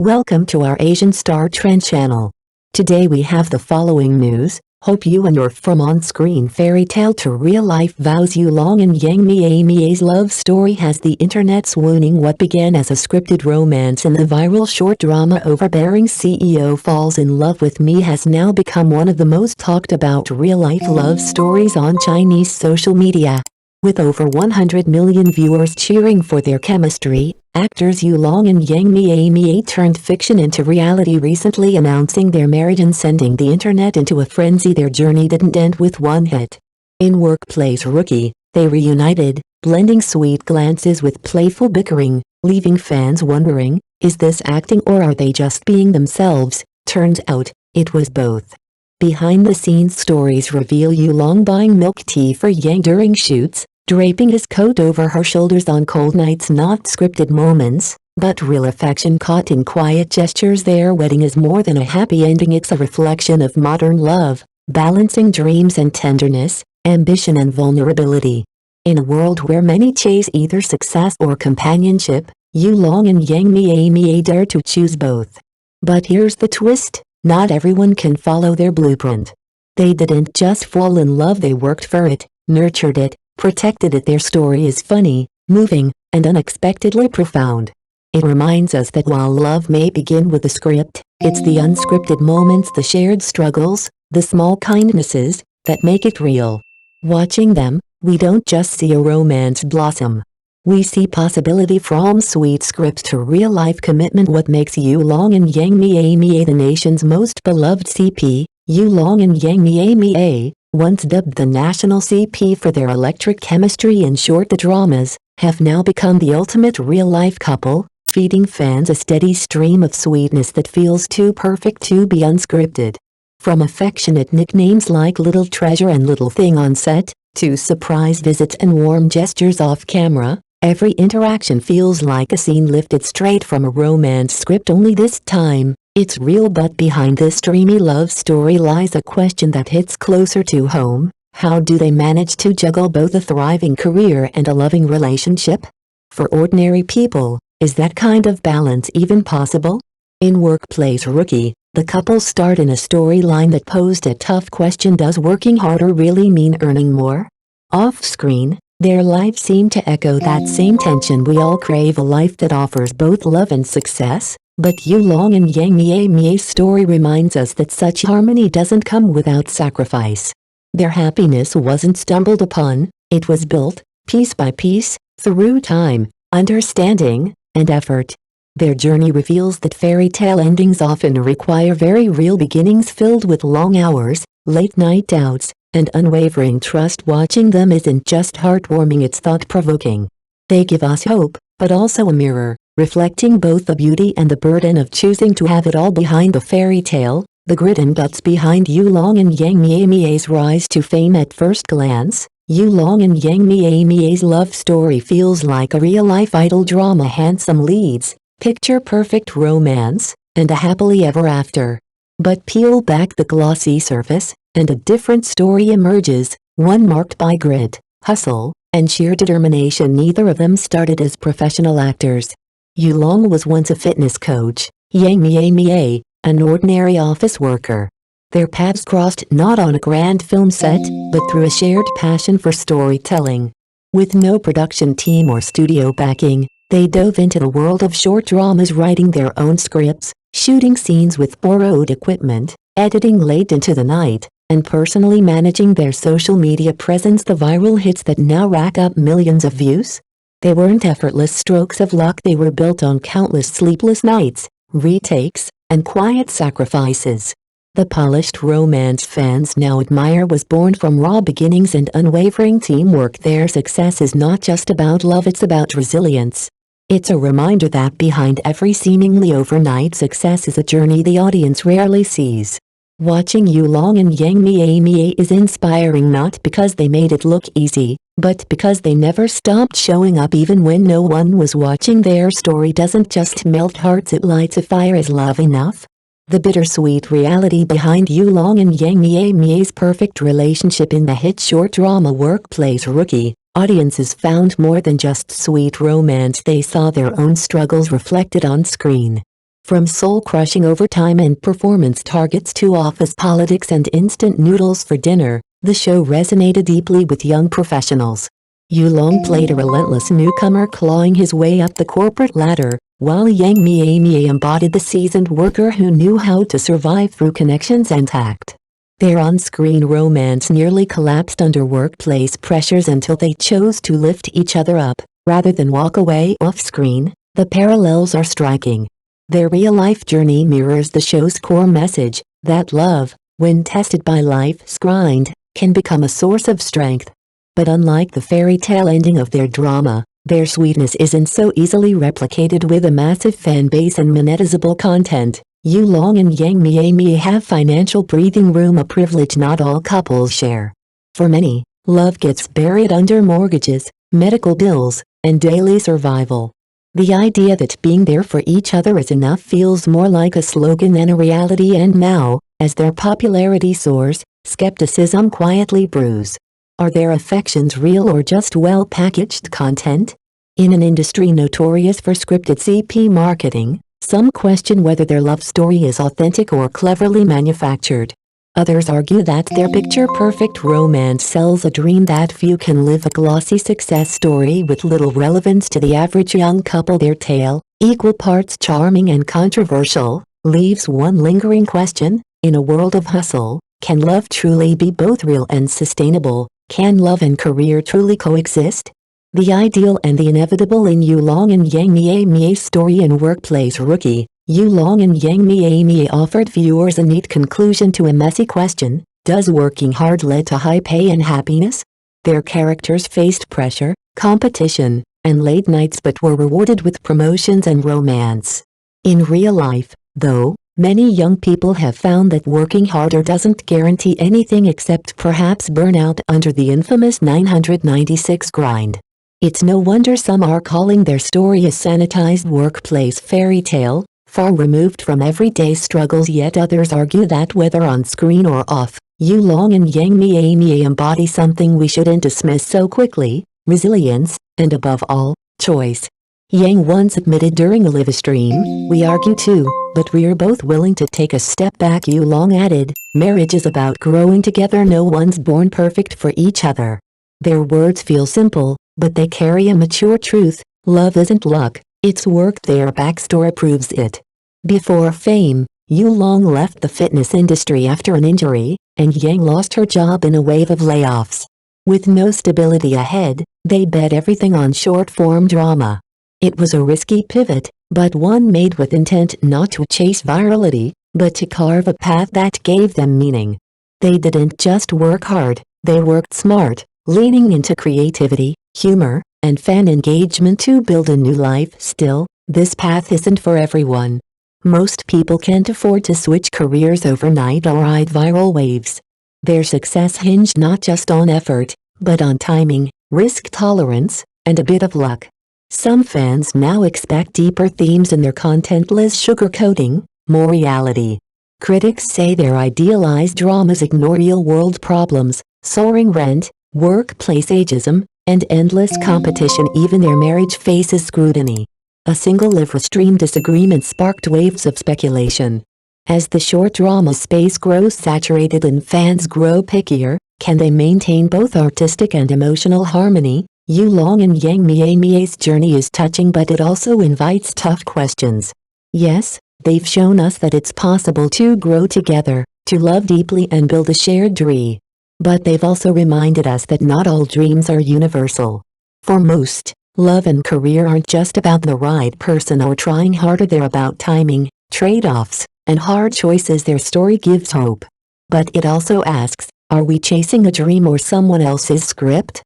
Welcome to our Asian Star Trend channel. Today we have the following news. Hope you and your from on-screen fairy tale to real-life vows Yulong and Yang Mie Mie's love story has the internet swooning. What began as a scripted romance in the viral short drama Overbearing CEO Falls in Love with Me has now become one of the most talked about real-life love stories on Chinese social media. With over 100 million viewers cheering for their chemistry, actors Yulong and Yang Mie turned fiction into reality, recently announcing their marriage and sending the internet into a frenzy. Their journey didn't end with one hit. In Workplace Rookie, they reunited, blending sweet glances with playful bickering, leaving fans wondering, is this acting or are they just being themselves? Turns out, it was both. Behind-the-scenes stories reveal Yulong buying milk tea for Yang during shoots, draping his coat over her shoulders on cold nights. Not scripted moments, but real affection caught in quiet gestures. Their wedding is more than a happy ending, it's a reflection of modern love, balancing dreams and tenderness, ambition and vulnerability. In a world where many chase either success or companionship, Yulong and Yang Mie dare to choose both. But here's the twist, not everyone can follow their blueprint. They didn't just fall in love, they worked for it, nurtured it, protected it. Their story is funny, moving, and unexpectedly profound. It reminds us that while love may begin with a script, it's the unscripted moments, the shared struggles, the small kindnesses, that make it real. Watching them, we don't just see a romance blossom. We see possibility from sweet scripts to real-life commitment. What makes Yulong and Yang Mie the nation's most beloved CP? Yulong and Yang Mie, once dubbed the national CP for their electric chemistry and short dramas, have now become the ultimate real-life couple, feeding fans a steady stream of sweetness that feels too perfect to be unscripted. From affectionate nicknames like Little Treasure and Little Thing on set, to surprise visits and warm gestures off camera, every interaction feels like a scene lifted straight from a romance script. Only this time, it's real. But behind this dreamy love story lies a question that hits closer to home. How do they manage to juggle both a thriving career and a loving relationship? For ordinary people, is that kind of balance even possible? In Workplace Rookie, the couple starred in a storyline that posed a tough question: does working harder really mean earning more? Off-screen, their lives seem to echo that same tension. We all crave a life that offers both love and success, but Yulong and Yang Mie's story reminds us that such harmony doesn't come without sacrifice. Their happiness wasn't stumbled upon, it was built, piece by piece, through time, understanding, and effort. Their journey reveals that fairy tale endings often require very real beginnings filled with long hours, late-night doubts, and unwavering trust. Watching them isn't just heartwarming, it's thought-provoking. They give us hope, but also a mirror, reflecting both the beauty and the burden of choosing to have it all. Behind the fairy tale, the grit and guts behind Yulong and Yang Mie's rise to fame. At first glance, Yulong and Yang Mie's love story feels like a real-life idol drama. Handsome leads, picture-perfect romance, and a happily ever after. But peel back the glossy surface, and a different story emerges, one marked by grit, hustle, and sheer determination. Neither of them started as professional actors. Yulong was once a fitness coach, Yang Mie, an ordinary office worker. Their paths crossed not on a grand film set, but through a shared passion for storytelling. With no production team or studio backing, they dove into the world of short dramas, writing their own scripts, shooting scenes with borrowed equipment, editing late into the night, and personally managing their social media presence. The viral hits that now rack up millions of views? They weren't effortless strokes of luck, they were built on countless sleepless nights, retakes, and quiet sacrifices. The polished romance fans now admire was born from raw beginnings and unwavering teamwork. Their success is not just about love, it's about resilience. It's a reminder that behind every seemingly overnight success is a journey the audience rarely sees. Watching Yulong and Yang Mie is inspiring, not because they made it look easy, but because they never stopped showing up even when no one was watching. Their story doesn't just melt hearts, it lights a fire. Is love enough? The bittersweet reality behind Yulong and Yang Mie's perfect relationship. In the hit short drama Workplace Rookie, audiences found more than just sweet romance, they saw their own struggles reflected on screen. From soul-crushing overtime and performance targets to office politics and instant noodles for dinner, the show resonated deeply with young professionals. Yulong played a relentless newcomer clawing his way up the corporate ladder, while Yang Mie Mie embodied the seasoned worker who knew how to survive through connections and tact. Their on-screen romance nearly collapsed under workplace pressures until they chose to lift each other up, rather than walk away off-screen. The parallels are striking. Their real-life journey mirrors the show's core message, that love, when tested by life's grind, can become a source of strength. But unlike the fairy tale ending of their drama, their sweetness isn't so easily replicated with a massive fan base and monetizable content. Yulong and Yang Mie Mie have financial breathing room, a privilege not all couples share. For many, love gets buried under mortgages, medical bills, and daily survival. The idea that being there for each other is enough feels more like a slogan than a reality, and now, as their popularity soars, skepticism quietly brews. Are their affections real or just well-packaged content? In an industry notorious for scripted CP marketing, some question whether their love story is authentic or cleverly manufactured. Others argue that their picture-perfect romance sells a dream that few can live, a glossy success story with little relevance to the average young couple. Their tale, equal parts charming and controversial, leaves one lingering question: in a world of hustle, can love truly be both real and sustainable? Can love and career truly coexist? The ideal and the inevitable in Yulong and Yang Mie Mie's story and workplace rookie. Yulong and Yang Mie Mie offered viewers a neat conclusion to a messy question: does working hard lead to high pay and happiness? Their characters faced pressure, competition, and late nights but were rewarded with promotions and romance. In real life, though, many young people have found that working harder doesn't guarantee anything except perhaps burnout under the infamous 996 grind. It's no wonder some are calling their story a sanitized workplace fairy tale, far removed from everyday struggles. Yet others argue that whether on screen or off, Yulong and Yang Mie Mie embody something we shouldn't dismiss so quickly: resilience, and above all, choice. Yang once admitted during a live stream, "We argue too, but we're both willing to take a step back." Yulong added, "Marriage is about growing together. No one's born perfect for each other." Their words feel simple, but they carry a mature truth: love isn't luck, it's work. Their backstory proves it. Before fame, Yulong left the fitness industry after an injury, and Yang lost her job in a wave of layoffs. With no stability ahead, they bet everything on short-form drama. It was a risky pivot, but one made with intent, not to chase virality, but to carve a path that gave them meaning. They didn't just work hard, they worked smart, leaning into creativity, humor, and fan engagement to build a new life. Still, this path isn't for everyone. Most people can't afford to switch careers overnight or ride viral waves. Their success hinged not just on effort, but on timing, risk tolerance, and a bit of luck. Some fans now expect deeper themes in their content, less sugarcoating, more reality. Critics say their idealized dramas ignore real-world problems: soaring rent, workplace ageism, and endless competition. Even their marriage faces scrutiny. A single live stream disagreement sparked waves of speculation. As the short drama space grows saturated and fans grow pickier, can they maintain both artistic and emotional harmony? Yulong and Yang Mie Mie's journey is touching, but it also invites tough questions. Yes, they've shown us that it's possible to grow together, to love deeply and build a shared dream. But they've also reminded us that not all dreams are universal. For most, love and career aren't just about the right person or trying harder. They're about timing, trade-offs, and hard choices. Their story gives hope. But it also asks, are we chasing a dream or someone else's script?